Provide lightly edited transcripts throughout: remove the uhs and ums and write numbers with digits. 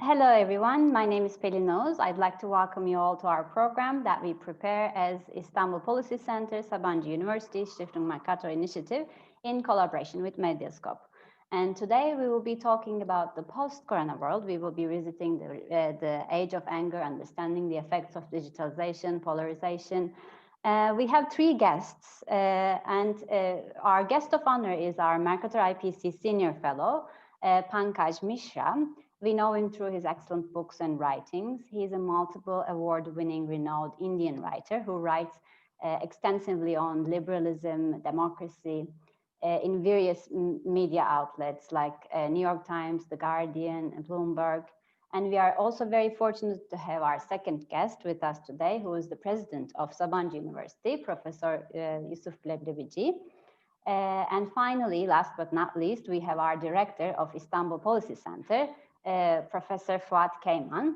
Hello, everyone. My name is Pelin Oğuz. I'd like to welcome you all to our program that we prepare as Istanbul Policy Center, Sabancı University, Stiftung Mercator Initiative in collaboration with Medyascope. And today we will be talking about the post-corona world. We will be visiting the age of anger, understanding the effects of digitalization, polarization. We have three guests, and our guest of honor is our Mercator IPC Senior Fellow, Pankaj Mishra. We know him through his excellent books and writings. He's a multiple award-winning renowned Indian writer who writes extensively on liberalism, democracy, in various media outlets like New York Times, The Guardian, and Bloomberg. And we are also very fortunate to have our second guest with us today, who is the president of Sabancı University, Professor Yusuf Leblebici. And finally, last but not least, we have our director of Istanbul Policy Center, Professor Fuat Keyman.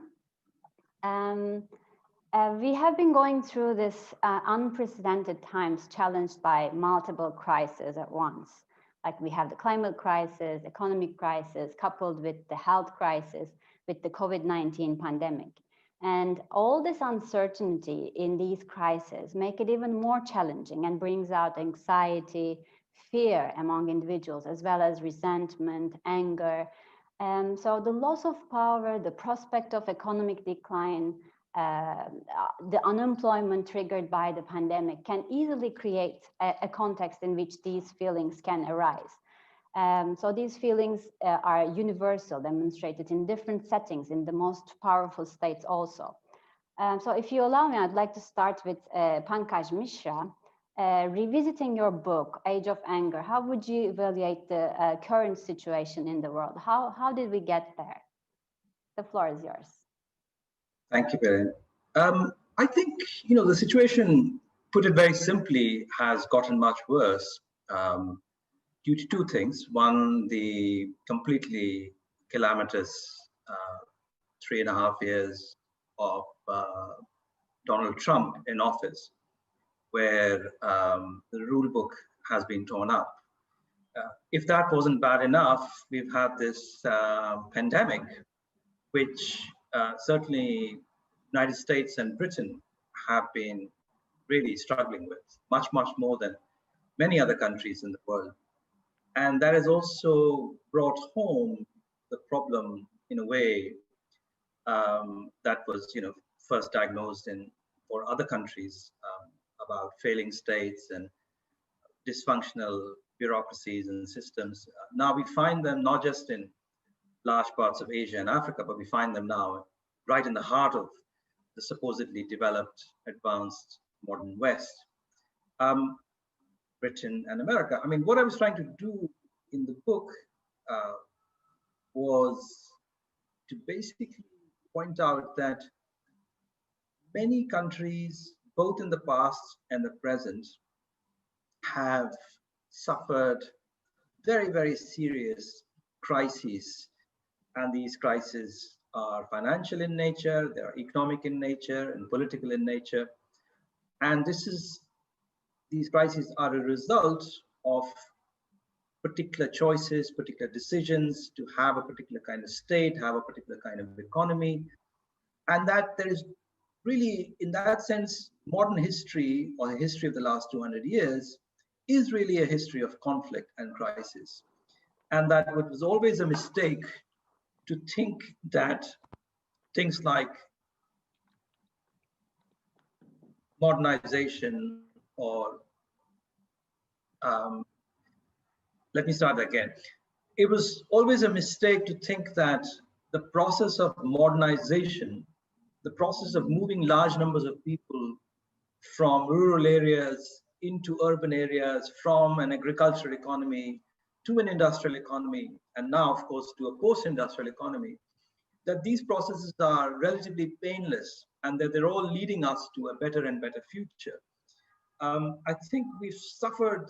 We have been going through this unprecedented times challenged by multiple crises at once. Like we have the climate crisis, economic crisis, coupled with the health crisis, with the COVID-19 pandemic. And all this uncertainty in these crises make it even more challenging and brings out anxiety, fear among individuals, as well as resentment, anger. So the loss of power, the prospect of economic decline, the unemployment triggered by the pandemic can easily create a context in which these feelings can arise. So these feelings are universal, demonstrated in different settings in the most powerful states also. So if you allow me, I'd like to start with Pankaj Mishra. Revisiting your book, Age of Anger, how would you evaluate the current situation in the world? How did we get there? The floor is yours. Thank you, Pelin. I think, the situation, put it very simply, has gotten much worse due to two things. One, the completely calamitous 3.5 years of Donald Trump in office, where the rule book has been torn up. If that wasn't bad enough, we've had this pandemic, which certainly United States and Britain have been really struggling with, much, much more than many other countries in the world. And that has also brought home the problem in a way that was, first diagnosed for other countries about failing states and dysfunctional bureaucracies and systems. Now we find them not just in large parts of Asia and Africa, but we find them now right in the heart of the supposedly developed, advanced, modern West. Britain and America. I mean, what I was trying to do in the book was to basically point out that many countries, both in the past and the present, have suffered very, very serious crises. And these crises are financial in nature, they are economic in nature, and political in nature. And these crises are a result of particular choices, particular decisions to have a particular kind of state, have a particular kind of economy. And that there is really, in that sense, modern history, or the history of the last 200 years, is really a history of conflict and crisis. And that it was always a mistake to think that things like modernization or let me start again. It was always a mistake to think that the process of modernization, the process of moving large numbers of people from rural areas into urban areas, from an agricultural economy to an industrial economy, and now, of course, to a post-industrial economy, that these processes are relatively painless and that they're all leading us to a better and better future. I think we've struggled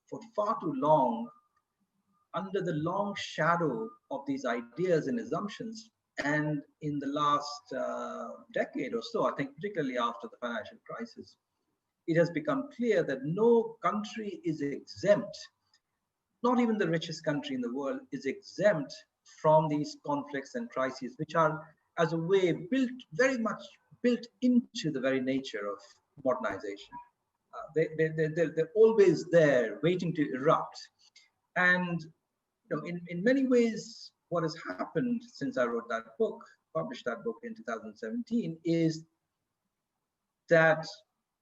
for far too long under the long shadow of these ideas and assumptions. And in the last decade or so, I think particularly after the financial crisis, it has become clear that no country is exempt, not even the richest country in the world is exempt from these conflicts and crises, which are, as a way, very much built into the very nature of modernization. They're always there, waiting to erupt. And in many ways, what has happened since I wrote that book, published that book in 2017, is that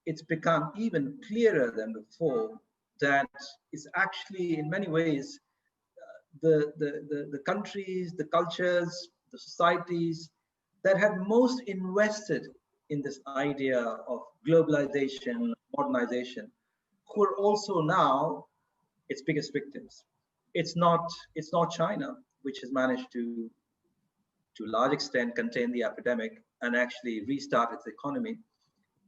it's become even clearer than before that it's actually, in many ways, the countries, the cultures, the societies that had most invested in this idea of globalization, modernization, who are also now its biggest victims. It's not China, which has managed to a large extent contain the epidemic and actually restart its economy.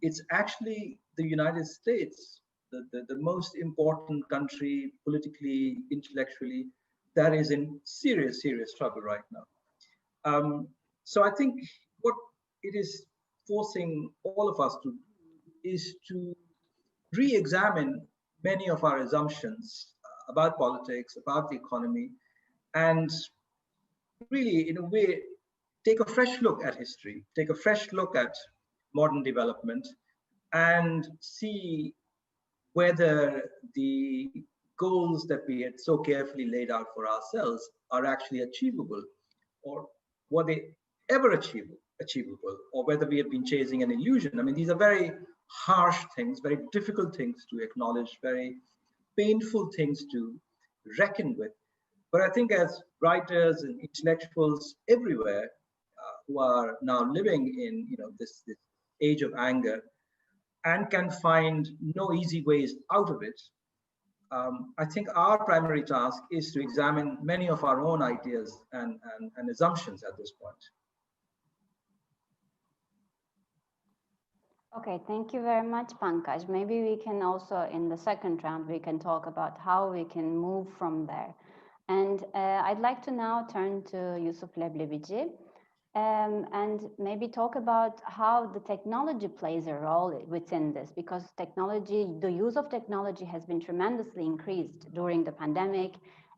It's actually the United States, the most important country politically, intellectually, that is in serious trouble right now. So I think what it is forcing all of us to do is to re-examine many of our assumptions about politics, about the economy, and really, in a way, take a fresh look at history, take a fresh look at modern development, and see whether the goals that we had so carefully laid out for ourselves are actually achievable, or were they ever achievable, or whether we have been chasing an illusion. I mean, these are very harsh things, very difficult things to acknowledge, very painful things to reckon with. But I think as writers and intellectuals everywhere who are now living in this age of anger and can find no easy ways out of it, I think our primary task is to examine many of our own ideas and assumptions at this point. Okay, thank you very much, Pankaj. Maybe we can also, in the second round, we can talk about how we can move from there. And I'd like to now turn to Yusuf Leblebici and maybe talk about how the technology plays a role within this, because the use of technology has been tremendously increased during the pandemic.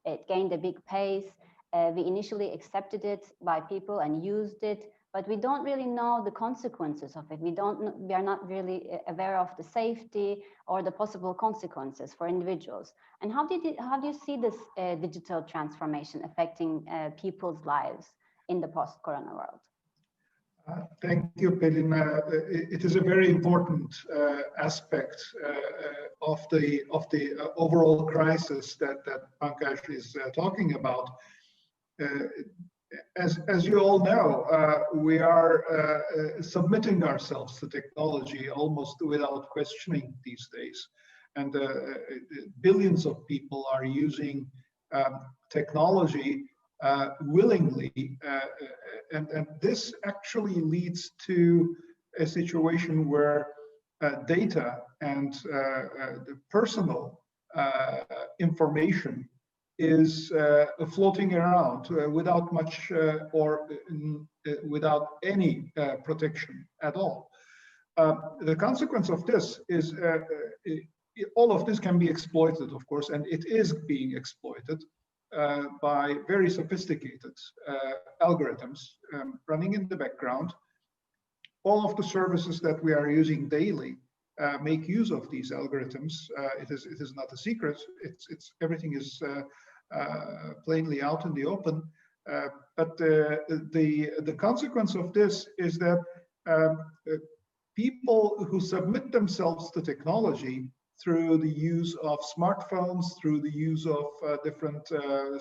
It gained a big pace. We initially accepted it by people and used it, but we don't really know the consequences of it. We are not really aware of the safety or the possible consequences for individuals. And how do you see this digital transformation affecting people's lives in the post-corona world? Thank you, Pelin. It is a very important aspect of the overall crisis that Pankaj is talking about. As you all know, we are submitting ourselves to technology almost without questioning these days. And billions of people are using technology willingly. And this actually leads to a situation where data and the personal information is floating around without much or without any protection at all. The consequence of this is all of this can be exploited, of course, and it is being exploited by very sophisticated algorithms running in the background. All of the services that we are using daily make use of these algorithms. It is not a secret. Everything is plainly out in the open. But the consequence of this is that people who submit themselves to technology through the use of smartphones, through the use of different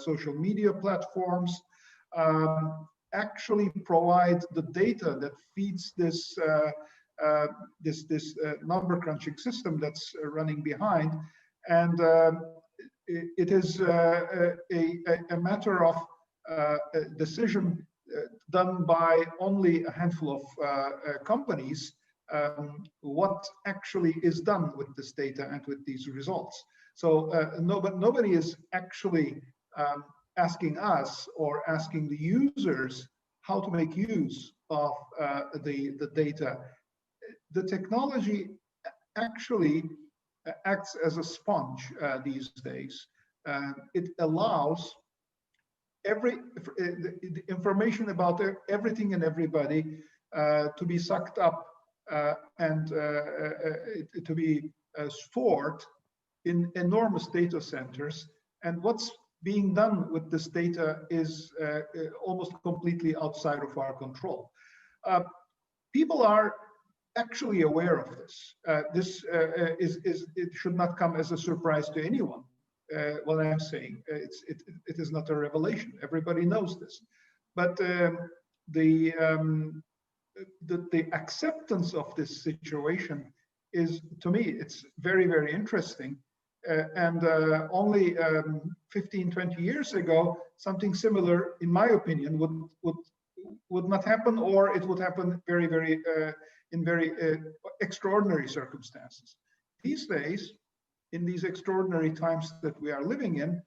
social media platforms, actually provide the data that feeds this number crunching system that's running behind. And it is a matter of a decision done by only a handful of companies, what actually is done with this data and with these results. So nobody is actually asking us or asking the users how to make use of the data. The technology actually acts as a sponge these days. It allows the information about everything and everybody to be sucked up and to be stored in enormous data centers. And what's being done with this data is almost completely outside of our control. People are actually aware of this. It should not come as a surprise to anyone. What I'm saying, it is not a revelation. Everybody knows this, but the acceptance of this situation is, to me, it's very, very interesting. And only 15, 20 years ago, something similar, in my opinion, would not happen, or it would happen very, very in very extraordinary circumstances. These days, in these extraordinary times that we are living in,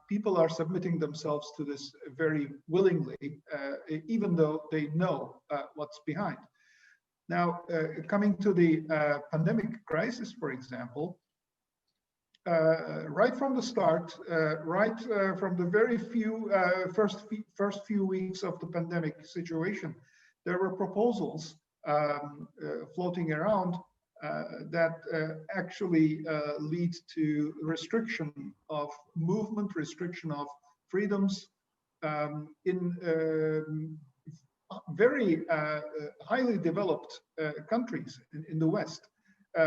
people are submitting themselves to this very willingly, even though they know what's behind. Now, coming to the pandemic crisis, for example, right from the start, from the very first few weeks of the pandemic situation, there were proposals floating around that actually lead to restriction of movement, restriction of freedoms in very highly developed countries in the West,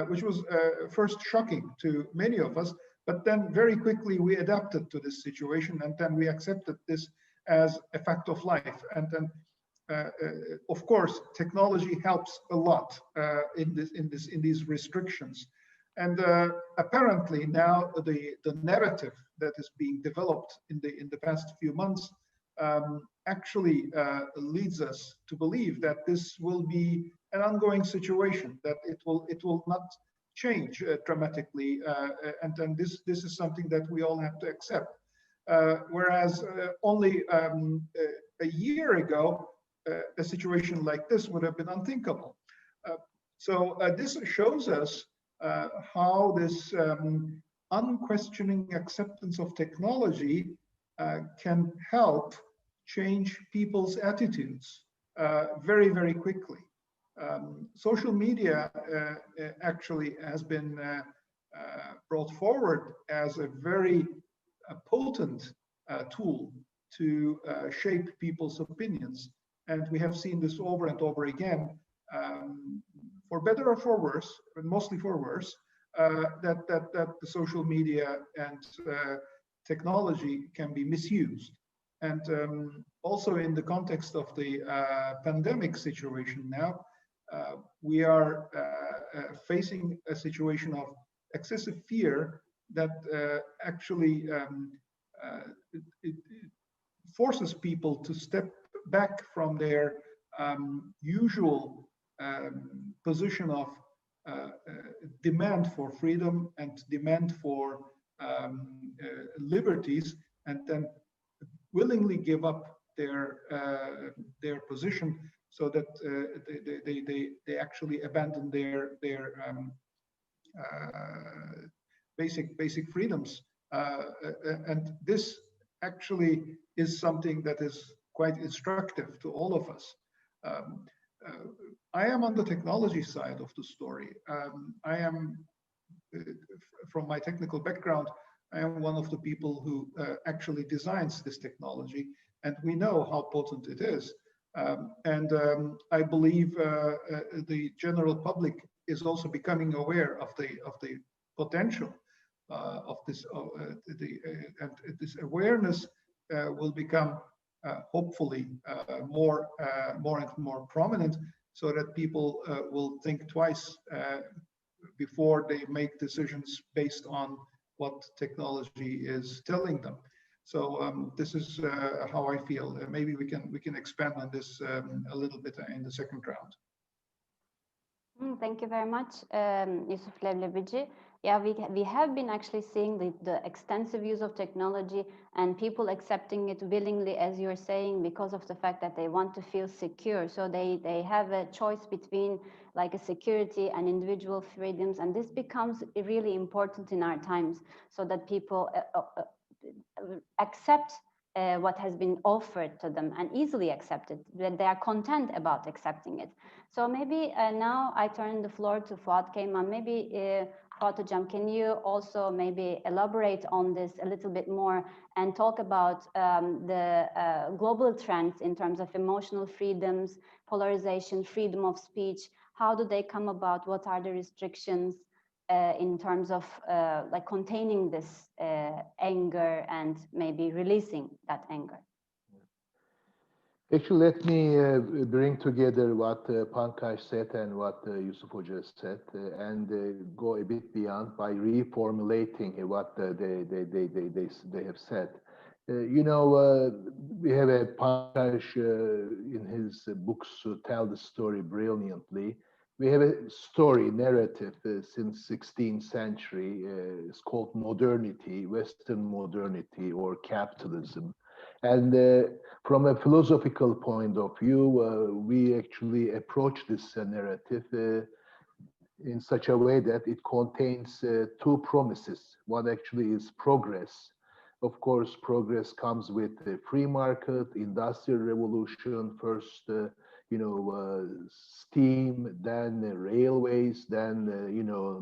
which was first shocking to many of us, but then very quickly we adapted to this situation, and then we accepted this as a fact of life. And then of course, technology helps a lot in these restrictions, and apparently now the narrative that is being developed in the past few months actually leads us to believe that this will be an ongoing situation, that it will not change dramatically, and then this is something that we all have to accept. Whereas only a year ago, a situation like this would have been unthinkable. So this shows us how this unquestioning acceptance of technology can help change people's attitudes very, very quickly. Social media actually has been brought forward as a very potent tool to shape people's opinions. And we have seen this over and over again, for better or for worse, but mostly for worse, that the social media and technology can be misused. And also in the context of the pandemic situation now, we are facing a situation of excessive fear that actually it forces people to step back from their usual position of demand for freedom and demand for liberties, and then willingly give up their position, so that they actually abandon their basic freedoms, and this actually is something that is quite instructive to all of us. I am on the technology side of the story. I am, from my technical background, I am one of the people who actually designs this technology, and we know how potent it is. I believe the general public is also becoming aware of the potential of this, and this awareness will become hopefully more and more prominent, so that people will think twice before they make decisions based on what technology is telling them. So this is how I feel. Maybe we can expand on this a little bit in the second round. Thank you very much, Yusuf Leblebici. Yeah, we have been actually seeing the extensive use of technology and people accepting it willingly, as you're saying, because of the fact that they want to feel secure. So they have a choice between like a security and individual freedoms, and this becomes really important in our times, so that people accept what has been offered to them and easily accepted, that they are content about accepting it. So maybe now I turn the floor to Fuat Keyman. Maybe Fuat Hocam, can you also maybe elaborate on this a little bit more and talk about the global trends in terms of emotional freedoms, polarization, freedom of speech? How do they come about? What are the restrictions in terms of like containing this anger and maybe releasing that anger? Actually, let me bring together what Pankaj said and what Yusuf Hoca said, and go a bit beyond by reformulating what they have said. You know, we have a Pankaj in his books to tell the story brilliantly. We have a story narrative since 16th century. It's called modernity, Western modernity, or capitalism. And from a philosophical point of view, we actually approach this narrative in such a way that it contains two promises. One actually is progress. Of course, progress comes with the free market, industrial revolution, first, steam, then railways, then,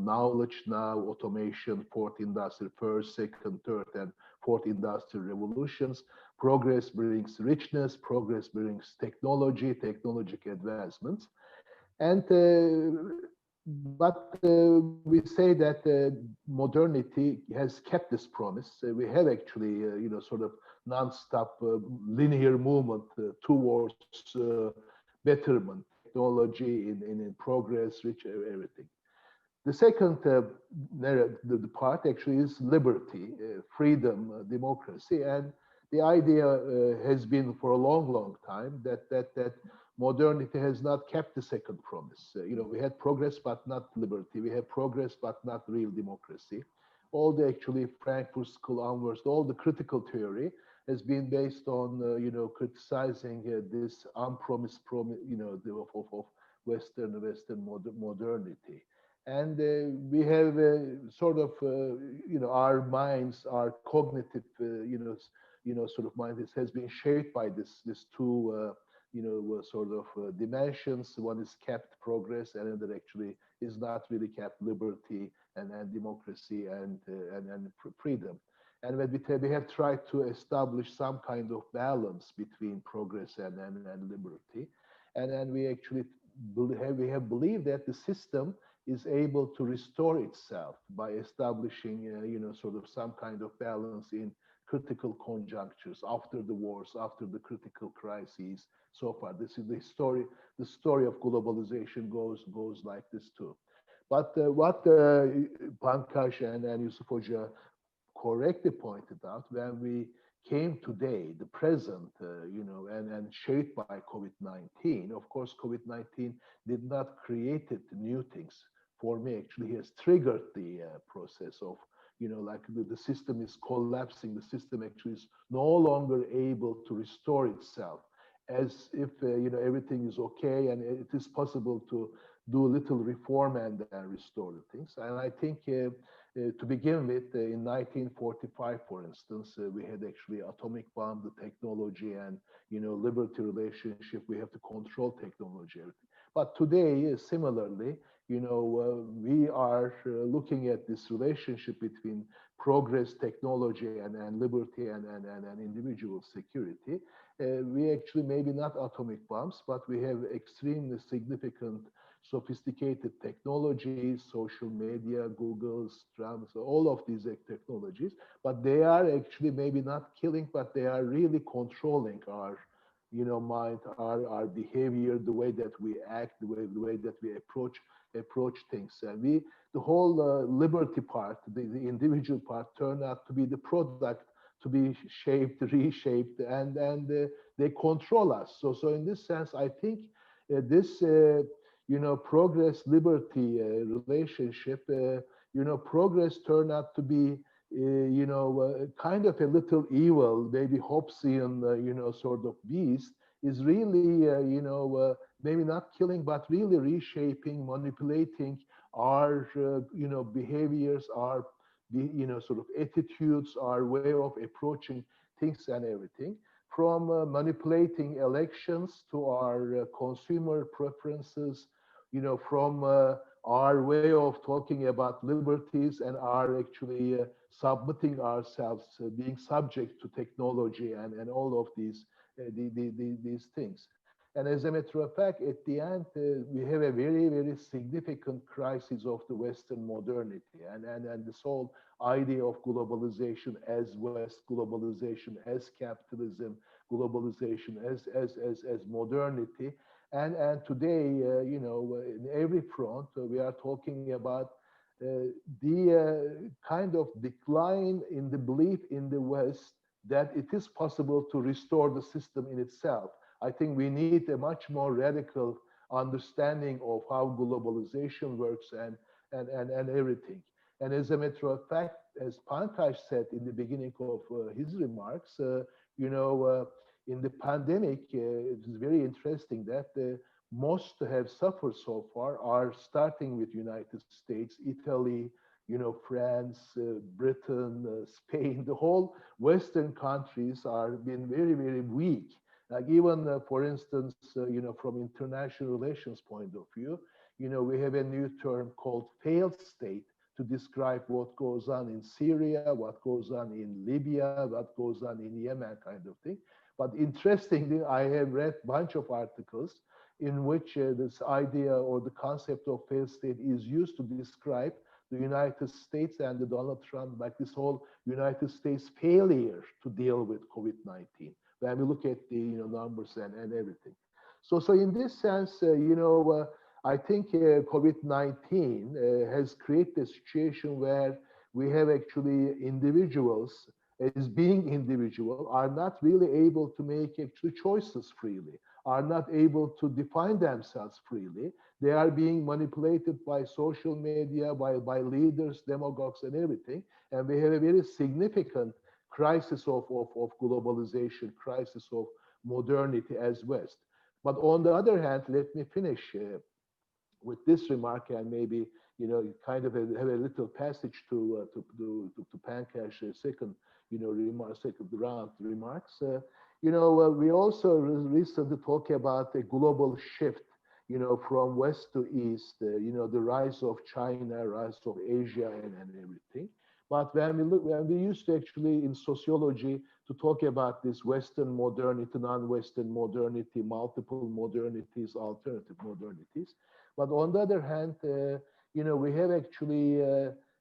knowledge now, automation, fourth industrial, first, second, third, and fourth industrial revolutions. Progress brings richness, progress brings technology, technological advancements. And but we say that modernity has kept this promise. We have actually, sort of non-stop linear movement towards betterment, technology in progress, rich, everything. The second the part actually is liberty, freedom, democracy, and the idea has been for a long, long time that modernity has not kept the second promise. We had progress but not liberty. We had progress but not real democracy. All the actually Frankfurt School onwards, all the critical theory has been based on criticizing this unpromised of Western modernity. And we have sort of our minds, our cognitive sort of mind has been shaped by this two sort of dimensions. One is kept progress, and another actually is not really kept liberty and democracy and freedom. And when we have tried to establish some kind of balance between progress and liberty, and then we actually we have believed that the system is able to restore itself by establishing sort of some kind of balance in critical conjunctures, after the wars, after the critical crises. So far, this is the story of globalization goes like this too. But what Pankaj and Yusuf Hoca correctly pointed out, when we came today, the present, and shaped by COVID-19, of course, COVID-19 did not create new things. For me, actually, he has triggered the process of, like the system is collapsing. The system actually is no longer able to restore itself, as if everything is okay and it is possible to do a little reform and restore the things. And I think to begin with, in 1945, for instance, we had actually atomic bomb, the technology and liberty relationship. We have to control technology, everything. But today, similarly, we are looking at this relationship between progress, technology, and liberty and individual security. We actually maybe not atomic bombs, but we have extremely significant, sophisticated technologies, social media, Google's, Trump's, all of these technologies. But they are actually maybe not killing, but they are really controlling our mind, our behavior, the way that we act, the way that we approach things. And the whole liberty part, the individual part, turned out to be the product to be shaped, reshaped, and they control us. So in this sense, I think this progress liberty relationship, progress turned out to be kind of a little evil, maybe Hobbesian, sort of beast, is really, maybe not killing, but really reshaping, manipulating our, behaviors, our, sort of attitudes, our way of approaching things and everything, from manipulating elections to our consumer preferences, from our way of talking about liberties and our actually submitting ourselves, being subject to technology and all of these things. And as a matter of fact, at the end, we have a very, very significant crisis of the Western modernity, and this whole idea of globalization as West, globalization as capitalism, globalization as modernity. And today, in every front, we are talking about the kind of decline in the belief in the West that it is possible to restore the system in itself. I think we need a much more radical understanding of how globalization works and everything. And as a matter of fact, as Pankaj said in the beginning of his remarks, in the pandemic, it is very interesting that most have suffered so far are starting with United States, Italy, France, Britain, Spain. The whole Western countries are been very, very weak. Like even, for instance, from international relations point of view, we have a new term called failed state to describe what goes on in Syria, what goes on in Libya, what goes on in Yemen, kind of thing. But interestingly, I have read a bunch of articles in which this idea or the concept of failed state is used to describe the United States and the Donald Trump, like this whole United States failure to deal with COVID-19. When we look at the numbers and everything. So in this sense, I think COVID-19 has created a situation where we have actually individuals as being individual are not really able to make actually choices freely, are not able to define themselves freely. They are being manipulated by social media, by leaders, demagogues and everything. And we have a very significant crisis of globalization, crisis of modernity as West. But on the other hand, let me finish with this remark and maybe, kind of have a little passage to Pankaj's second, second round remarks. We also recently talked about a global shift, from West to East, the rise of China, rise of Asia and everything. But when we used to actually in sociology to talk about this Western modernity, non-Western modernity, multiple modernities, alternative modernities. But on the other hand, we have actually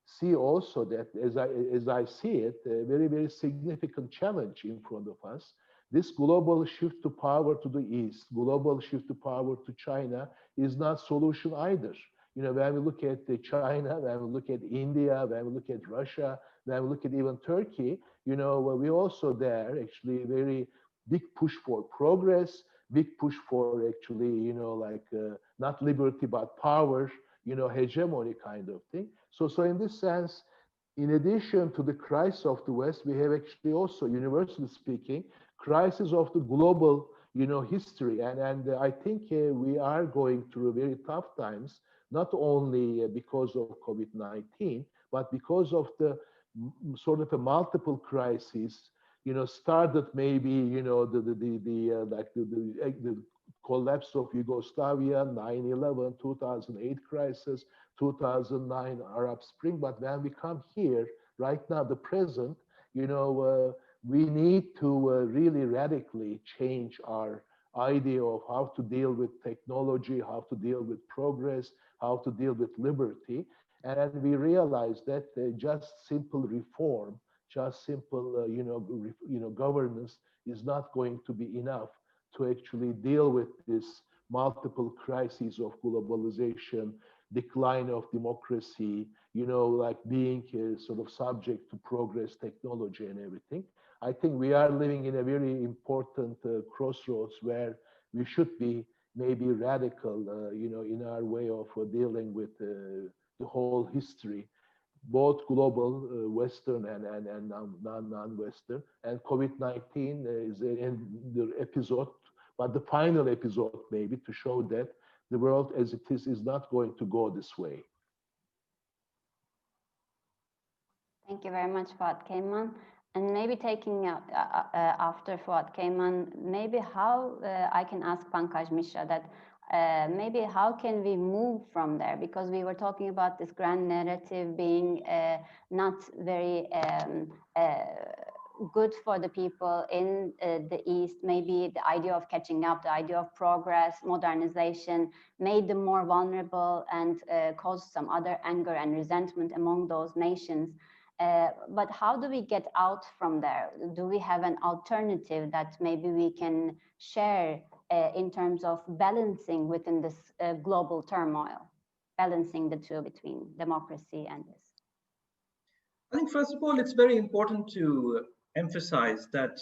see also that as I see it, a very, very significant challenge in front of us. This global shift to power to the East, global shift to power to China is not solution either. When we look at China, when we look at India, when we look at Russia, when we look at even Turkey, we also there actually very big push for progress, big push for actually, not liberty, but power, hegemony kind of thing. So in this sense, in addition to the crisis of the West, we have actually also, universally speaking, crisis of the global, history. And I think we are going through very tough times, not only because of COVID-19, but because of the sort of a multiple crises, started maybe, the collapse of Yugoslavia, 9/11, 2008 crisis, 2009 Arab Spring. But when we come here, right now, the present, we need to really radically change our idea of how to deal with technology, how to deal with progress, how to deal with liberty. And we realize that just simple reform, just simple, governance is not going to be enough to actually deal with this multiple crises of globalization, decline of democracy, being sort of subject to progress, technology and everything. I think we are living in a very important crossroads where we should be maybe radical, in our way of dealing with the whole history, both global, Western and non-Western. And COVID-19 is in the episode, but the final episode maybe to show that the world as it is not going to go this way. Thank you very much, Fuat. Keyman. And maybe taking after Fuat Keyman, maybe how I can ask Pankaj Mishra that maybe how can we move from there? Because we were talking about this grand narrative being not very good for the people in the East. Maybe the idea of catching up, the idea of progress, modernization made them more vulnerable and caused some other anger and resentment among those nations. But how do we get out from there? Do we have an alternative that maybe we can share in terms of balancing within this global turmoil, balancing the two between democracy and this? I think, first of all, it's very important to emphasize that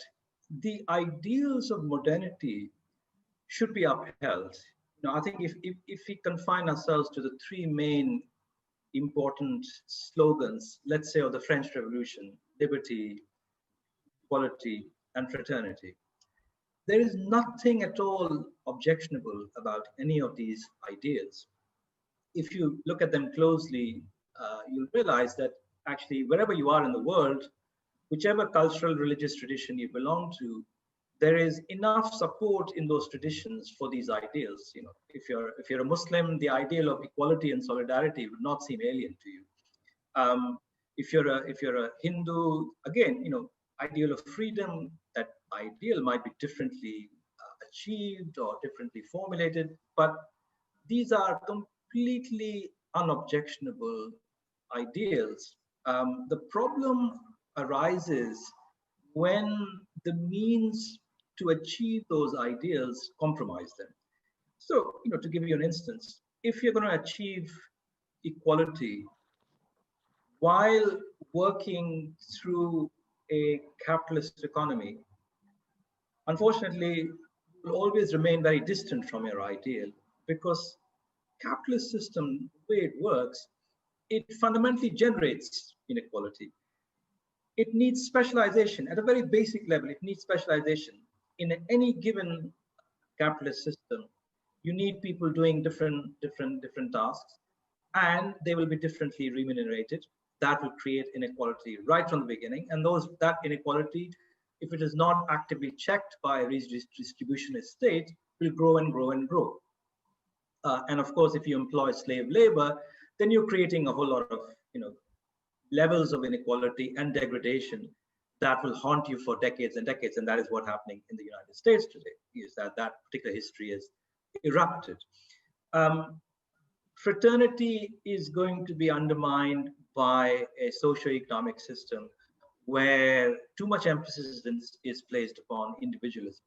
the ideals of modernity should be upheld. I think if we confine ourselves to the three main important slogans, let's say, of the French Revolution: liberty, equality, and fraternity, there is nothing at all objectionable about any of these ideals. If you look at them closely, you'll realize that actually, wherever you are in the world, whichever cultural, religious tradition you belong to, there is enough support in those traditions for these ideals. If you're a Muslim, the ideal of equality and solidarity would not seem alien to you. If you're a Hindu, again, ideal of freedom, that ideal might be differently achieved or differently formulated, but these are completely unobjectionable ideals. The problem arises when the means to achieve those ideals compromise them. So, to give you an instance, if you're going to achieve equality while working through a capitalist economy, unfortunately, will always remain very distant from your ideal, because capitalist system, the way it works, it fundamentally generates inequality. It needs specialization at a very basic level. It needs specialization. In any given capitalist system, you need people doing different tasks, and they will be differently remunerated. That will create inequality right from the beginning. And that inequality, if it is not actively checked by a redistributionist state, will grow and grow and grow. And of course, if you employ slave labor, then you're creating a whole lot of levels of inequality and degradation that will haunt you for decades and decades. And that is what's happening in the United States today, is that particular history is erupted. Fraternity is going to be undermined by a socioeconomic system where too much emphasis is placed upon individualism.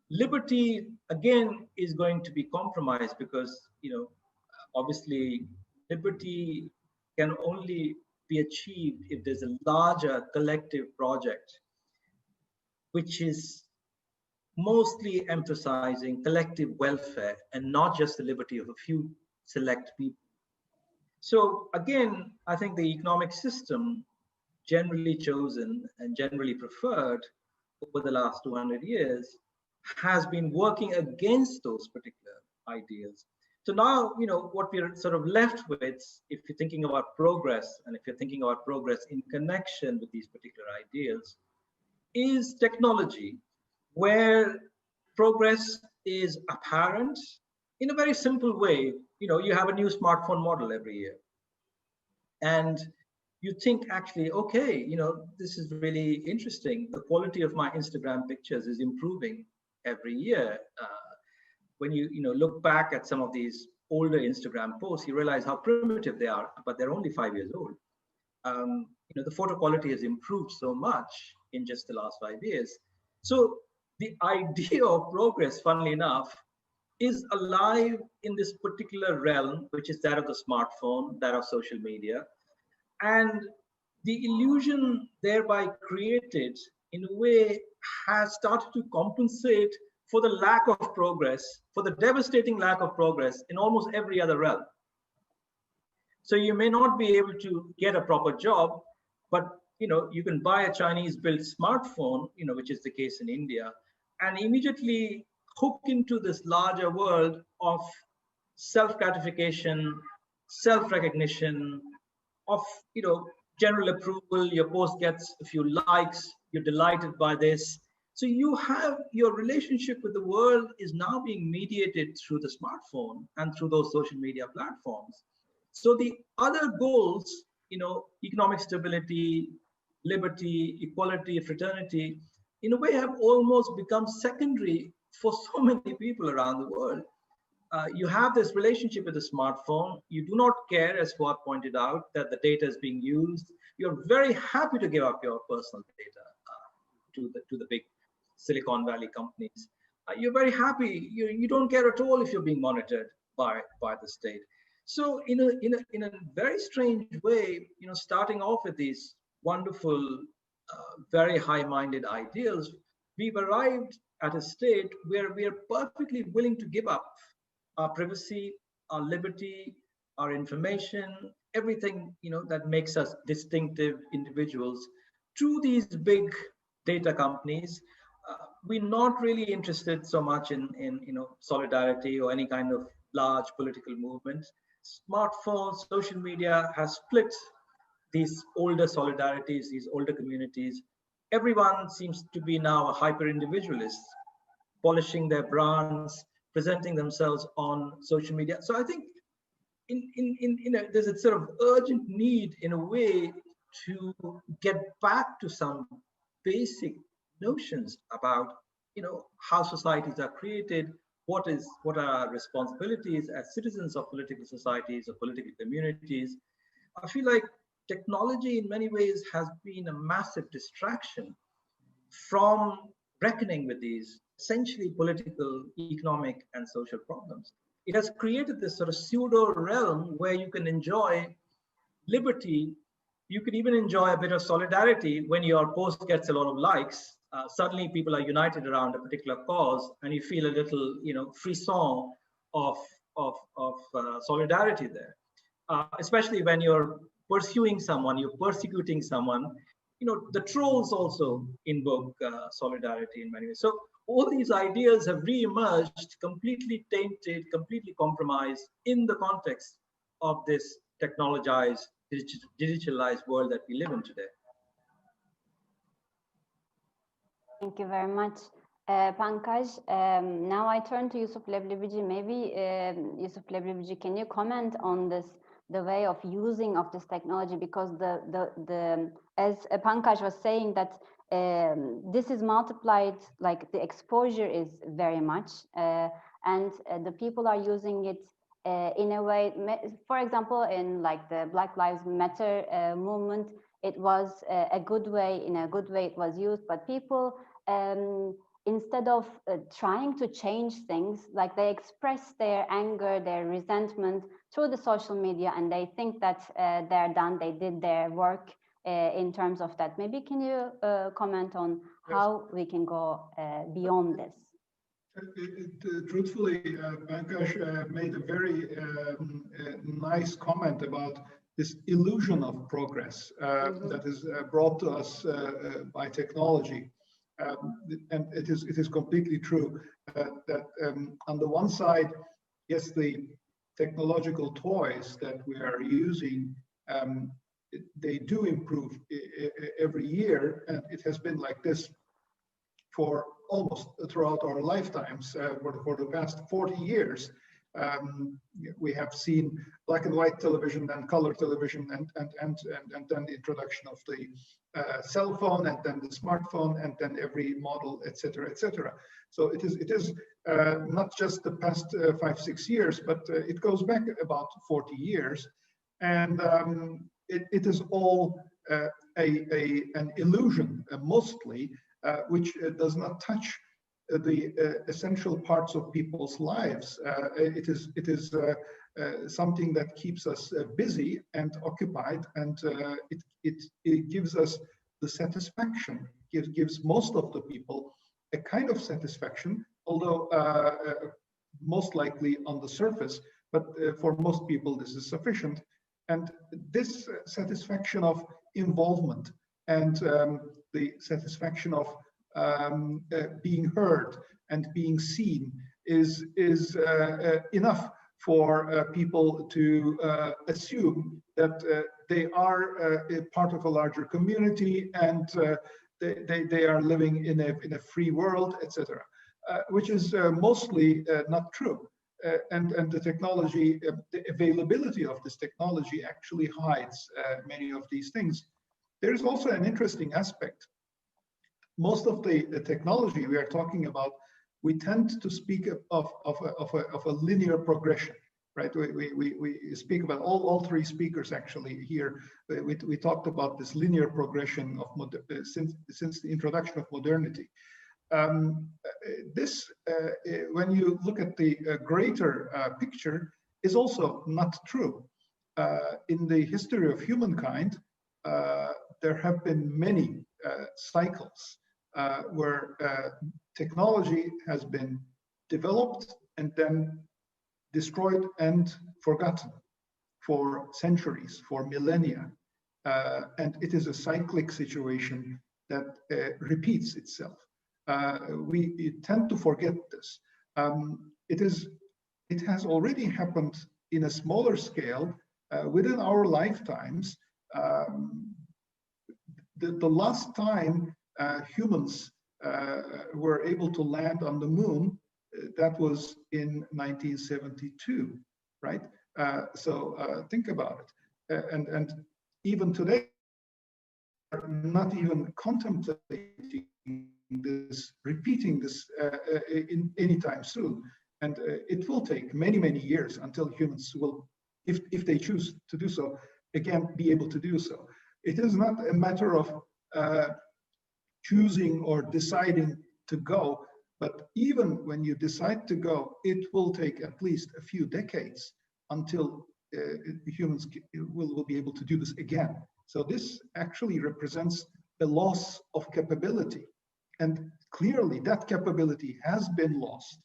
Liberty, again, is going to be compromised because, obviously, liberty can only be achieved if there's a larger collective project, which is mostly emphasizing collective welfare and not just the liberty of a few select people. So again, I think the economic system generally chosen and generally preferred over the last 200 years has been working against those particular ideals. So now, what we're sort of left with, if you're thinking about progress, and if you're thinking about progress in connection with these particular ideals, is technology, where progress is apparent in a very simple way. You have a new smartphone model every year, and you think, actually, okay, this is really interesting. The quality of my Instagram pictures is improving every year. When you look back at some of these older Instagram posts, you realize how primitive they are, but they're only 5 years old. The photo quality has improved so much in just the last 5 years. So the idea of progress, funnily enough, is alive in this particular realm, which is that of the smartphone, that of social media. And the illusion thereby created, in a way, has started to compensate for the lack of progress, for the devastating lack of progress in almost every other realm. So you may not be able to get a proper job, but you can buy a Chinese-built smartphone, which is the case in India, and immediately hook into this larger world of self-gratification, self-recognition, of general approval, your post gets a few likes, you're delighted by this. So you have your relationship with the world is now being mediated through the smartphone and through those social media platforms. So the other goals, economic stability, liberty, equality, fraternity, in a way have almost become secondary for so many people around the world. You have this relationship with the smartphone. You do not care, as Fuat pointed out, that the data is being used. You're very happy to give up your personal data to the big Silicon Valley companies. You're very happy. You don't care at all if you're being monitored by the state. So in a very strange way, starting off with these wonderful, very high-minded ideals, we've arrived at a state where we are perfectly willing to give up our privacy, our liberty, our information, everything that makes us distinctive individuals to these big data companies. We're not really interested so much in solidarity or any kind of large political movements. Smartphones, social media has split these older solidarities, these older communities. Everyone seems to be now a hyper-individualist, polishing their brands, presenting themselves on social media. So I think there's a sort of urgent need in a way to get back to some basic notions about how societies are created, what are our responsibilities as citizens of political societies or political communities. I feel like technology in many ways has been a massive distraction from reckoning with these essentially political, economic, and social problems. It has created this sort of pseudo realm where you can enjoy liberty. You can even enjoy a bit of solidarity when your post gets a lot of likes. Suddenly people are united around a particular cause and you feel a little, frisson of solidarity there. Especially when you're pursuing someone, you're persecuting someone, the trolls also invoke solidarity in many ways. So all these ideas have re-emerged, completely tainted, completely compromised in the context of this technologized, digitalized world that we live in today. Thank you very much, Pankaj. Now I turn to Yusuf Leblebici. Maybe Yusuf Leblebici, can you comment on the way of using of this technology? Because as Pankaj was saying that this is multiplied, like the exposure is very much, and the people are using it in a way. For example, in like the Black Lives Matter movement, it was a good way. In a good way, it was used, but people. Instead of trying to change things, like they express their anger, their resentment through the social media, and they think that they're done, they did their work in terms of that. Maybe can you comment on how we can go beyond this? Truthfully, Pankaj made a very nice comment about this illusion of progress that is brought to us by technology. And it is completely true that on the one side, yes, the technological toys that we are using, they do improve every year, and it has been like this for almost throughout our lifetimes. For the past 40 years, we have seen black and white television and color television, and then the introduction of the cell phone, and then the smartphone, and then every model, etc., etc. So it is not just the past 5-6 years, but it goes back about 40 years, and it is all an illusion, mostly, which does not touch the essential parts of people's lives. It is something that keeps us busy and occupied, and it gives us the satisfaction. It gives most of the people a kind of satisfaction, although most likely on the surface, but for most people this is sufficient. And this satisfaction of involvement and the satisfaction of being heard and being seen is enough for people to assume that they are a part of a larger community and they are living in a free world, etc., which is mostly not true. And the technology, the availability of this technology actually hides many of these things. There's also an interesting aspect. Most of the technology we are talking about, we tend to speak of a linear progression, right? We speak about all three speakers actually here. We talked about this linear progression of since the introduction of modernity. This, when you look at the greater picture, is also not true. In the history of humankind, there have been many cycles where technology has been developed and then destroyed and forgotten for centuries, for millennia. And it is a cyclic situation that repeats itself. We tend to forget this. It has already happened in a smaller scale within our lifetimes. The last time humans were able to land on the moon, that was in 1972, right? So think about it. And even today, we're not even contemplating this, repeating this in anytime soon. And it will take many, many years until humans will, if they choose to do so, again, be able to do so. It is not a matter of choosing or deciding to go, but even when you decide to go, it will take at least a few decades until humans will be able to do this again. So this actually represents a loss of capability. And clearly that capability has been lost.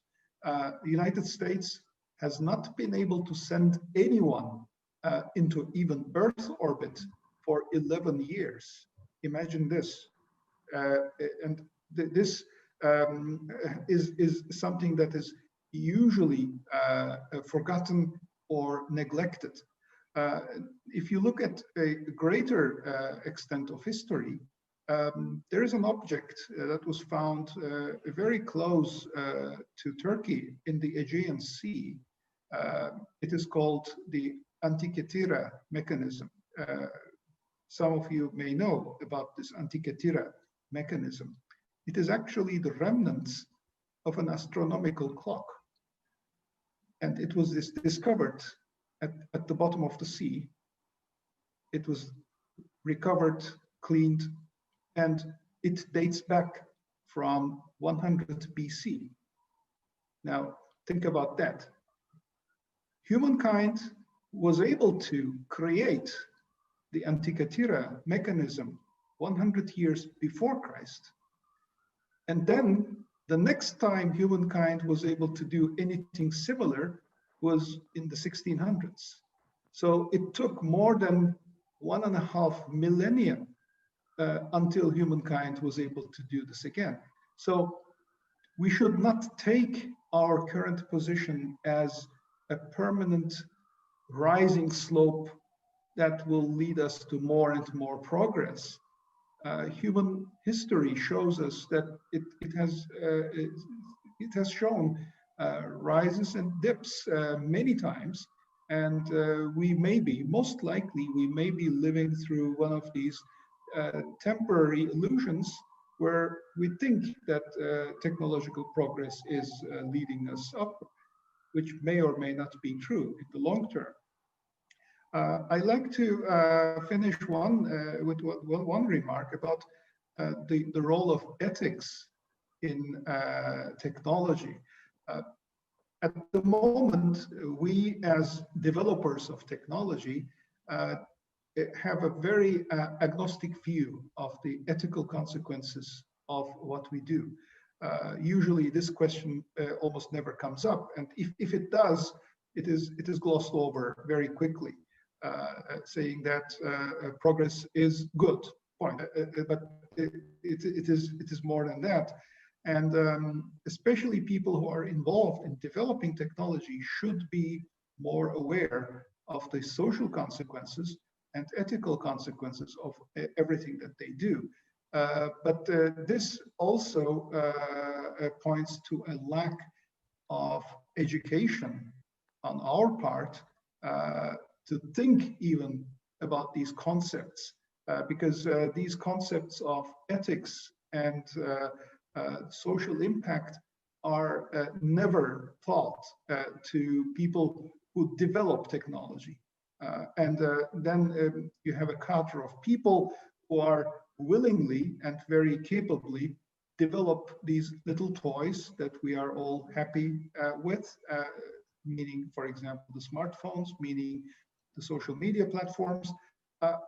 The United States has not been able to send anyone into even Earth orbit for 11 years. Imagine this. And this is something that is usually forgotten or neglected. If you look at a greater extent of history, there is an object that was found very close to Turkey in the Aegean Sea. It is called the Antikythera Mechanism. Some of you may know about this Antikythera Mechanism. It is actually the remnants of an astronomical clock. And it was discovered at the bottom of the sea. It was recovered, cleaned, and it dates back from 100 BC. Now, think about that. Humankind was able to create the Antikythera mechanism 100 years before Christ. And then the next time humankind was able to do anything similar was in the 1600s. So it took more than 1.5 millennia until humankind was able to do this again. So we should not take our current position as a permanent rising slope that will lead us to more and more progress. Human history shows us that it has shown rises and dips many times, and we may be, most likely, we may be living through one of these temporary illusions where we think that technological progress is leading us up, which may or may not be true in the long term. I'd like to finish with one remark about the role of ethics in technology. At the moment, we as developers of technology have a very agnostic view of the ethical consequences of what we do. Usually this question almost never comes up, and if it does, it is glossed over very quickly, saying that progress is good, point. But it is more than that. And especially people who are involved in developing technology should be more aware of the social consequences and ethical consequences of everything that they do. But this also points to a lack of education on our part to think even about these concepts, because these concepts of ethics and social impact are never taught to people who develop technology. And then you have a cadre of people who are willingly and very capably develop these little toys that we are all happy with, meaning, for example, the smartphones, meaning the social media platforms.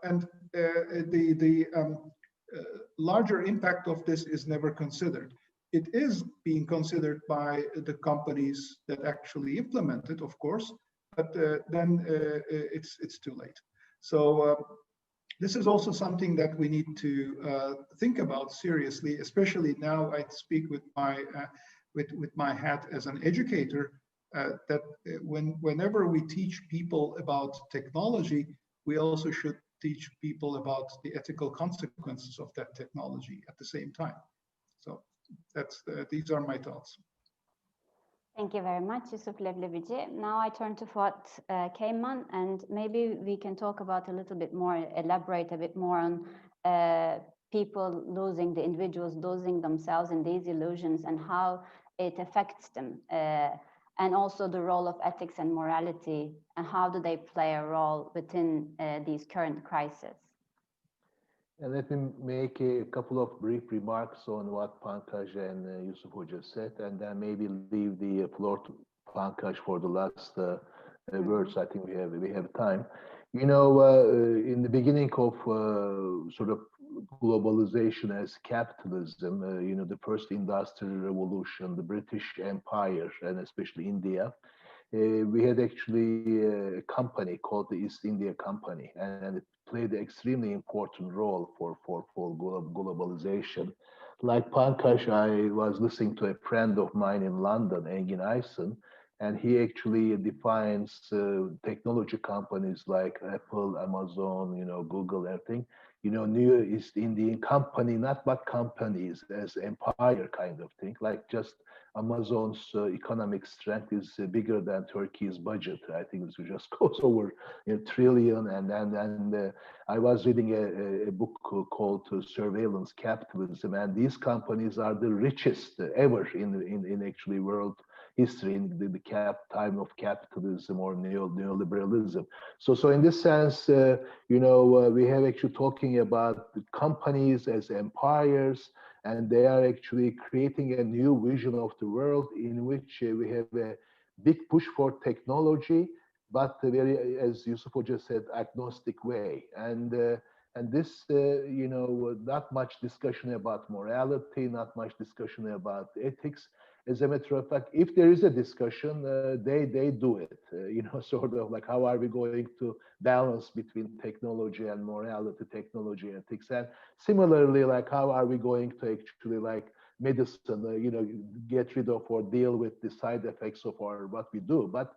And the larger impact of this is never considered. It is being considered by the companies that actually implement it, of course, but then it's too late. So this is also something that we need to think about seriously, especially now I speak with my hat as an educator, that whenever we teach people about technology, we also should teach people about the ethical consequences of that technology at the same time. So these are my thoughts. Thank you very much, Yusuf Leblebici. Now I turn to Fuat Keyman, and maybe we can talk about a little bit more, elaborate a bit more on people losing, the individuals losing themselves in these illusions and how it affects them, and also the role of ethics and morality, and how do they play a role within these current crises. And let me make a couple of brief remarks on what Pankaj and Yusuf just said, and then maybe leave the floor to Pankaj for the last words. I think we have time. You know, in the beginning of sort of globalization as capitalism, you know, the first industrial revolution, the British Empire, and especially India, we had actually a company called the East India Company, and it played an extremely important role for globalization. Like Pankaj, I was listening to a friend of mine in London, Engin Aysen, and he actually defines technology companies like Apple, Amazon, you know, Google, everything, you know, New East Indian Company, not but companies as empire kind of thing, like just Amazon's economic strength is bigger than Turkey's budget. I think it just goes over a trillion. And I was reading a book called Surveillance Capitalism, and these companies are the richest ever in actually world history, in the time of capitalism or neoliberalism. So in this sense, you know, we have actually talking about the companies as empires, and they are actually creating a new vision of the world in which we have a big push for technology, but very, as Yusuf just said, agnostic way. And this, you know, not much discussion about morality, not much discussion about ethics. As a matter of fact, if there is a discussion, they do it, you know, sort of like how are we going to balance between technology and morality, technology and ethics, and similarly, like how are we going to actually like medicine, you know, get rid of or deal with the side effects of our what we do, but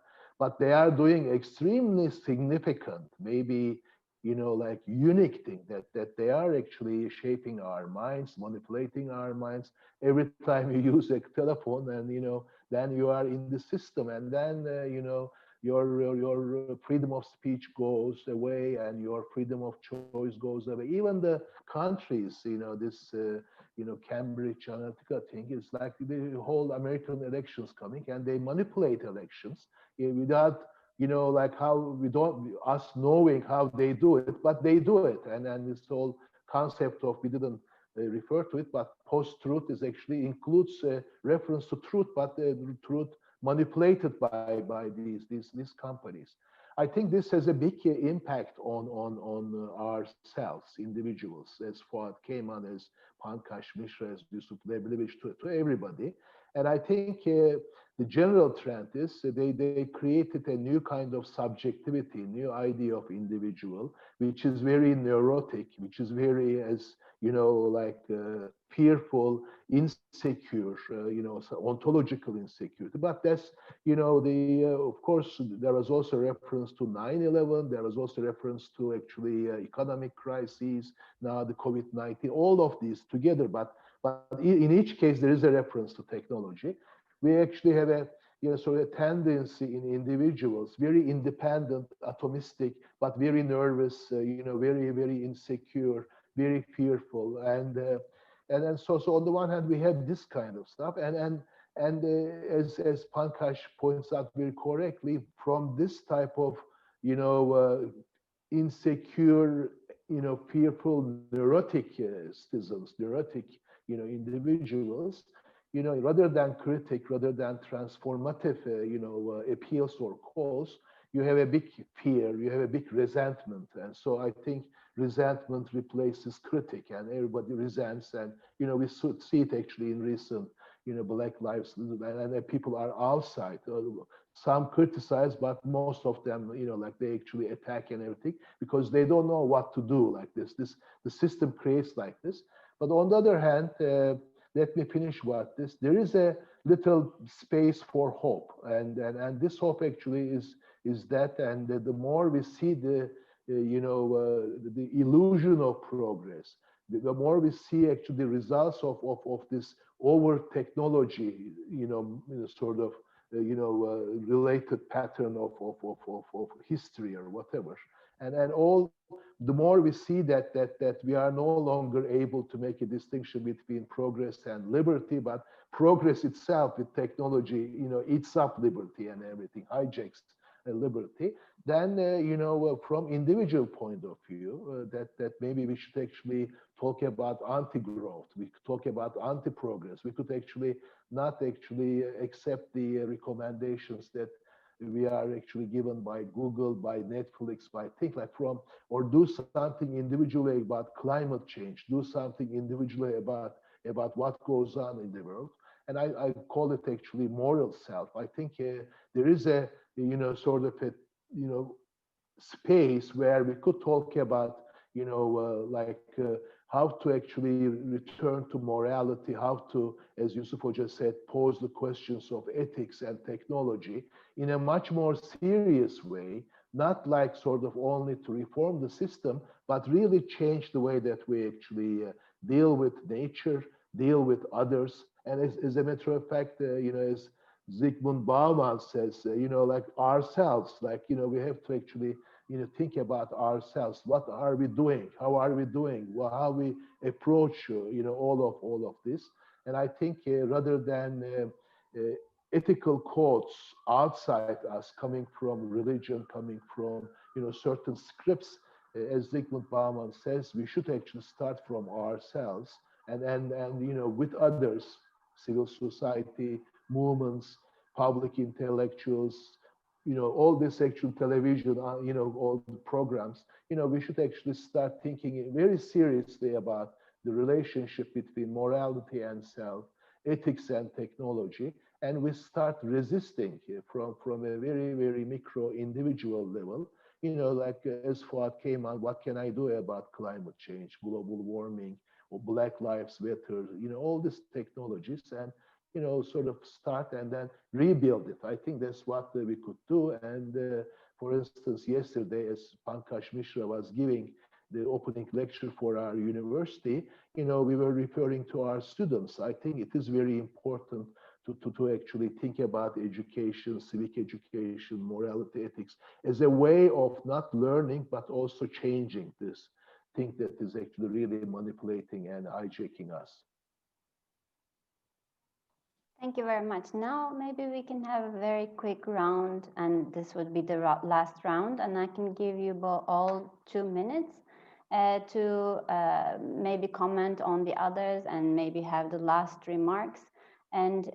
they are doing extremely significant, maybe, you know, like unique thing that they are actually shaping our minds, manipulating our minds. Every time you use a telephone, and you know, then you are in the system, and then you know, your freedom of speech goes away, and your freedom of choice goes away. Even the countries, you know, this you know, Cambridge Analytica thing is like the whole American elections coming, and they manipulate elections without, you know, like how we don't, us knowing how they do it, but they do it. And this whole concept of, we didn't refer to it, but post-truth is actually includes a reference to truth, but truth manipulated by these companies. I think this has a big impact on ourselves, individuals, as Fuat Keyman, as Pankaj, Mishra, as Yusuf Leblebici, to everybody. And I think the general trend is they created a new kind of subjectivity, new idea of individual, which is very neurotic, which is very, as you know, like fearful, insecure, you know, so ontological insecurity. But that's, you know, the of course there was also reference to 9/11. There was also reference to actually economic crises. Now the COVID-19, all of these together. But in each case there is a reference to technology. We actually have a, you know, sort of a tendency in individuals, very independent, atomistic, but very nervous, you know, very insecure, very fearful, and then so on the one hand we have this kind of stuff, and as Pankaj points out very correctly, from this type of, you know, insecure, you know, fearful, neurotic citizens, neurotic, you know, individuals, you know, rather than critic, rather than transformative, you know, appeals or calls, you have a big fear, you have a big resentment. And so I think resentment replaces critic, and everybody resents. And, you know, we see it actually in recent, you know, Black Lives, and people are outside. Some criticize, but most of them, you know, like they actually attack and everything because they don't know what to do like this. The system creates like this. But on the other hand, let me finish what this. There is a little space for hope, and this hope actually is that, and the more we see the you know the illusion of progress, the more we see actually the results of this over technology, you know, sort of you know related pattern of history or whatever, and all. The more we see that we are no longer able to make a distinction between progress and liberty, but progress itself with technology, you know, eats up liberty and everything, hijacks liberty. Then, you know, from individual point of view, that maybe we should actually talk about anti-growth. We could talk about anti-progress. We could actually not actually accept the recommendations that we are actually given by Google, by Netflix, by things like or do something individually about climate change, do something individually about what goes on in the world. And I call it actually moral self. I think there is a, you know, sort of a, you know, space where we could talk about, you know, how to actually return to morality, how to, as Yusuf just said, pose the questions of ethics and technology in a much more serious way, not like sort of only to reform the system, but really change the way that we actually deal with nature, deal with others. And as a matter of fact, you know, as Zygmunt Bauman says, you know, like ourselves, like, you know, we have to actually, you know, think about ourselves. What are we doing? How are we doing? Well, how we approach, you know, all of this. And I think rather than ethical codes outside us, coming from religion, coming from, you know, certain scripts, as Zygmunt Bauman says, we should actually start from ourselves and you know, with others, civil society, movements, public intellectuals, you know, all this actual television, you know, all the programs, you know, we should actually start thinking very seriously about the relationship between morality and self, ethics and technology, and we start resisting from a very micro individual level, you know, like as Fuat came on, what can I do about climate change, global warming, or Black Lives Matter, you know, all these technologies, and you know, sort of start and then rebuild it. I think that's what we could do. And for instance, yesterday, as Pankaj Mishra was giving the opening lecture for our university, you know, we were referring to our students. I think it is very important to actually think about education, civic education, morality, ethics, as a way of not learning, but also changing this thing that is actually really manipulating and hijacking us. Thank you very much. Now, maybe we can have a very quick round, and this would be the last round, and I can give you all 2 minutes to maybe comment on the others and maybe have the last remarks and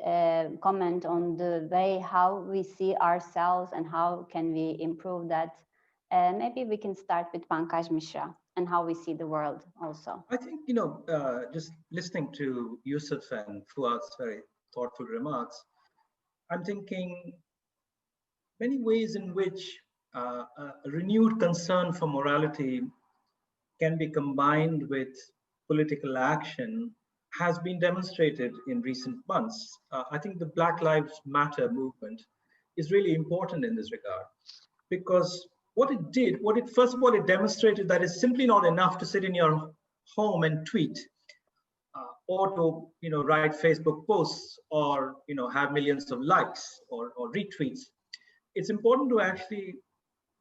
comment on the way how we see ourselves and how can we improve that. Maybe we can start with Pankaj Mishra and how we see the world also. I think, you know, just listening to Yusuf and Fuat's very thoughtful remarks. I'm thinking many ways in which a renewed concern for morality can be combined with political action has been demonstrated in recent months. I think the Black Lives Matter movement is really important in this regard, because what it did, first of all, it demonstrated that it's simply not enough to sit in your home and tweet, or to write Facebook posts, or have millions of likes or retweets. It's important to actually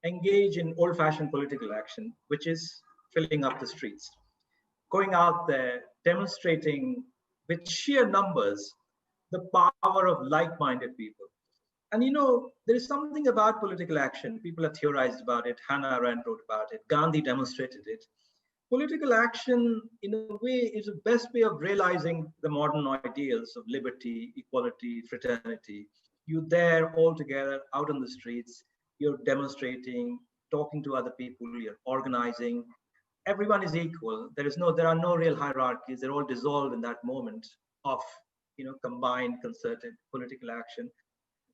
engage in old-fashioned political action, which is filling up the streets, going out there, demonstrating with sheer numbers the power of like-minded people. And there is something about political action. People have theorized about it. Hannah Arendt wrote about it. Gandhi demonstrated it. Political action, in a way, is the best way of realizing the modern ideals of liberty, equality, fraternity. You're there all together out on the streets. You're demonstrating, talking to other people. You're organizing. Everyone is equal. There are no real hierarchies. They're all dissolved in that moment of combined, concerted political action.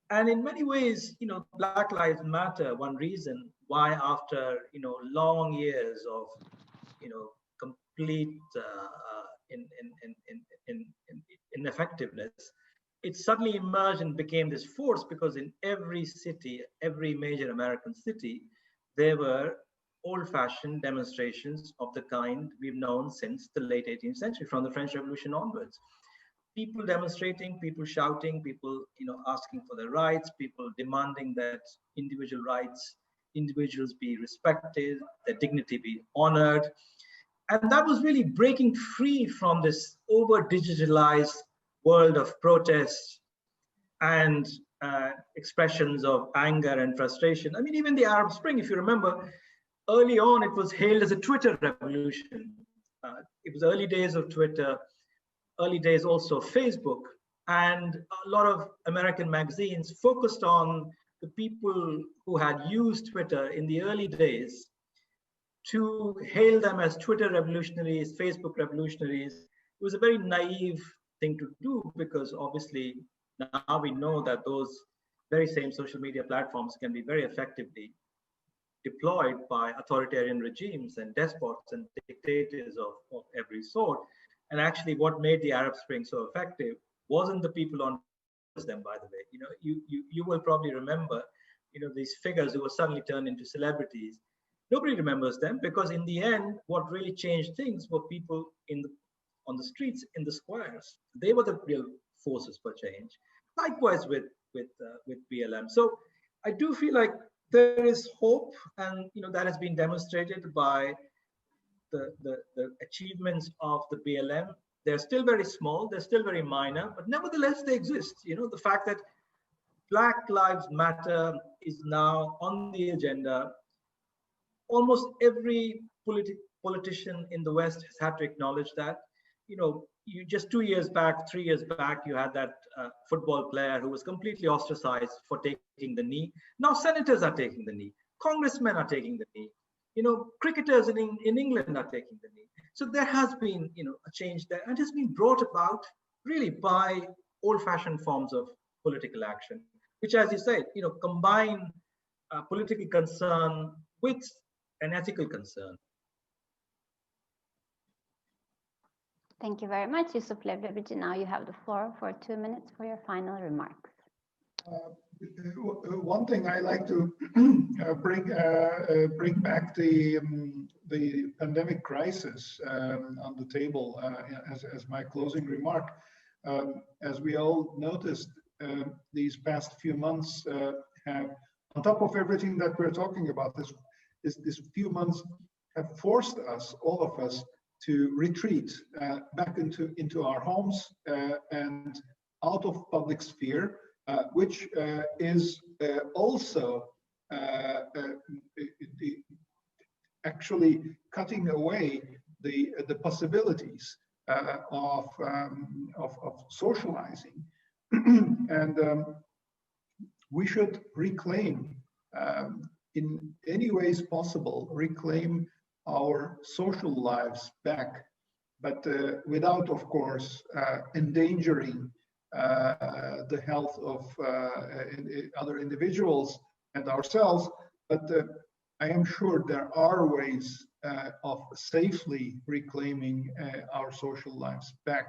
And in many ways, Black Lives Matter. One reason why, after long years of complete ineffectiveness, it suddenly emerged and became this force, because in every city, every major American city, there were old-fashioned demonstrations of the kind we've known since the late 18th century, from the French Revolution onwards. People demonstrating, people shouting, people asking for their rights, people demanding that individuals be respected, their dignity be honored. And that was really breaking free from this over-digitalized world of protests and expressions of anger and frustration. I mean, even the Arab Spring, if you remember, early on, it was hailed as a Twitter revolution. It was early days of Twitter, early days also of Facebook. And a lot of American magazines focused on the people who had used Twitter in the early days to hail them as Twitter revolutionaries, Facebook revolutionaries. It was a very naive thing to do, because obviously now we know that those very same social media platforms can be very effectively deployed by authoritarian regimes and despots and dictators of every sort. And actually what made the Arab Spring so effective wasn't the people on them, by the way. You will probably remember, these figures who were suddenly turned into celebrities. Nobody remembers them, because in the end, what really changed things were people on the streets, in the squares. They were the real forces for change. Likewise with BLM. So I do feel like there is hope, and that has been demonstrated by the achievements of the BLM. They're still very small, they're still very minor, but nevertheless they exist. The fact that Black Lives Matter is now on the agenda. Almost every politician in the West has had to acknowledge that. You just 2 years back, 3 years back, you had that football player who was completely ostracized for taking the knee. Now senators are taking the knee, congressmen are taking the knee, cricketers in England are taking the knee. So there has been a change there, and it has been brought about really by old-fashioned forms of political action, which, as you said, combine political concern with an ethical concern. Thank you very much, Yusuf Leblebici. Now you have the floor for 2 minutes for your final remarks. One thing I like to bring back the pandemic crisis on the table as my closing remark. As we all noticed, these past few months have, on top of everything that we're talking about, this few months have forced us, all of us, to retreat back into our homes and out of public sphere, which is also actually cutting away the possibilities of socializing. And we should reclaim, in any ways possible, reclaim our social lives back, but without, of course, endangering the health of other individuals and ourselves. But I am sure there are ways of safely reclaiming our social lives back.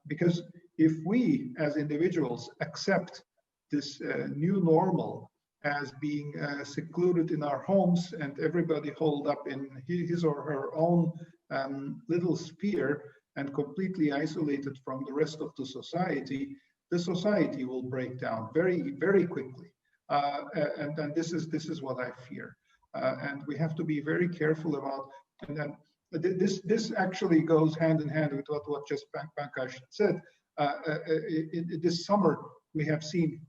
Because if we as individuals accept this new normal as being secluded in our homes and everybody holed up in his or her own little sphere and completely isolated from the rest of the society will break down very, very quickly. And this is what I fear. And we have to be very careful about, and then this actually goes hand in hand with what just Pankaj said. This summer, we have seen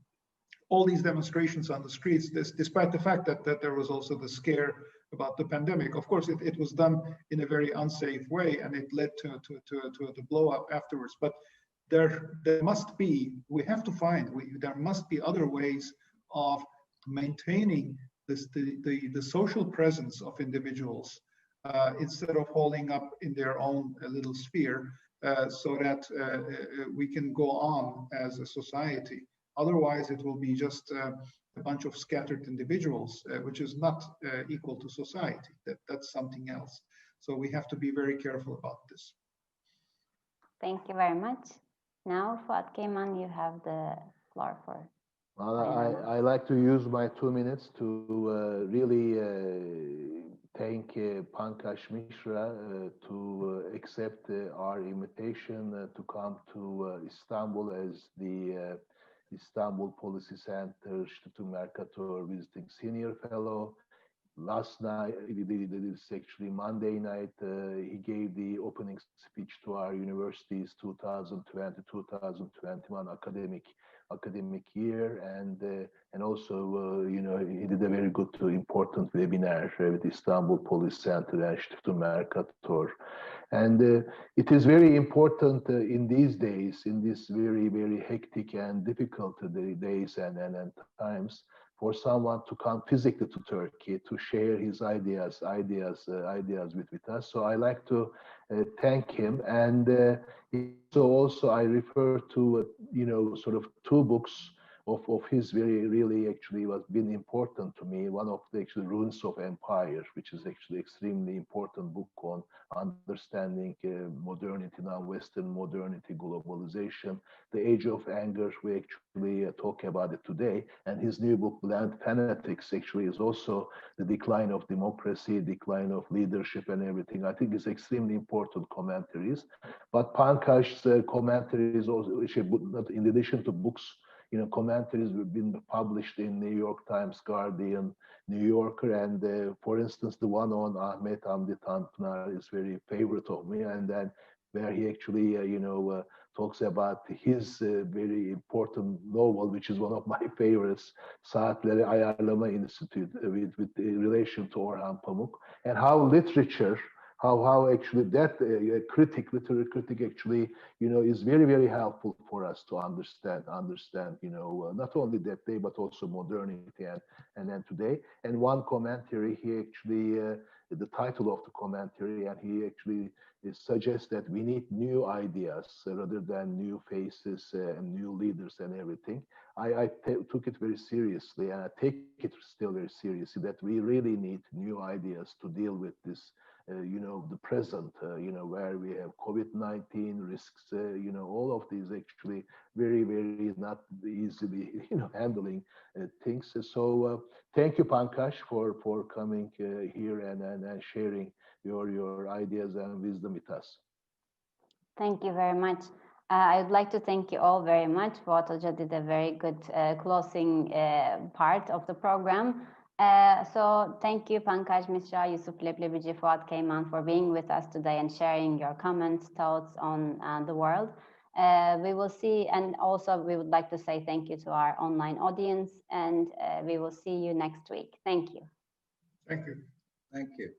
all these demonstrations on the streets, despite the fact that there was also the scare about the pandemic. Of course, it was done in a very unsafe way, and it led to the blow up afterwards. But there must be, there must be other ways of maintaining the social presence of individuals instead of holding up in their own little sphere, so that we can go on as a society. Otherwise, it will be just a bunch of scattered individuals, which is not equal to society. That's something else. So we have to be very careful about this. Thank you very much. Now, Fuat, Keyman, you have the floor for. Well, I like to use my 2 minutes to really thank Pankaj Mishra to accept our invitation to come to Istanbul as the Istanbul Policy Center Teşekkürler visiting senior fellow. Last night, it's actually Monday night, he gave the opening speech to our university's 2020-2021 academic year, and also he did a very good important webinar with Istanbul Policy Center and Teşekkürler. And it is very important in these days, in these very, very hectic and difficult days and times, for someone to come physically to Turkey to share his ideas with us. So I like to thank him. And so also I refer to sort of 2 books of his really actually was been important to me. One of the actually Ruins of Empire, which is actually extremely important book on understanding modernity now, Western modernity, globalization, the age of anger. We actually talk about it today. And his new book, Bland Fanatics, actually is also the decline of democracy, decline of leadership and everything. I think it's extremely important commentaries. But Pankaj's commentaries also, in addition to books, commentaries have been published in New York Times, Guardian, New Yorker, and for instance, the one on Ahmet Hamdi Tanpınar is very favorite of me, and then where he actually, talks about his very important novel, which is one of my favorites, Saatleri Ayarlama Institute, with relation to Orhan Pamuk, and how literature, how actually that literary critic actually, is very, very helpful for us to understand, not only that day, but also modernity and then today. And one commentary, he actually, the title of the commentary, and he actually suggests that we need new ideas rather than new faces and new leaders and everything. I took it very seriously, and I take it still very seriously, that we really need new ideas to deal with this the present, where we have COVID-19 risks, all of these actually very, very not easily, handling things. So thank you, Pankaj, for coming here and sharing your ideas and wisdom with us. Thank you very much. I would like to thank you all very much. Fuat Hoca did a very good closing part of the program. So thank you, Pankaj Mishra, Yusuf Leblebici, Fuat, Keyman, for being with us today and sharing your comments, thoughts on the world. We will see, and also we would like to say thank you to our online audience, and we will see you next week. Thank you. Thank you. Thank you.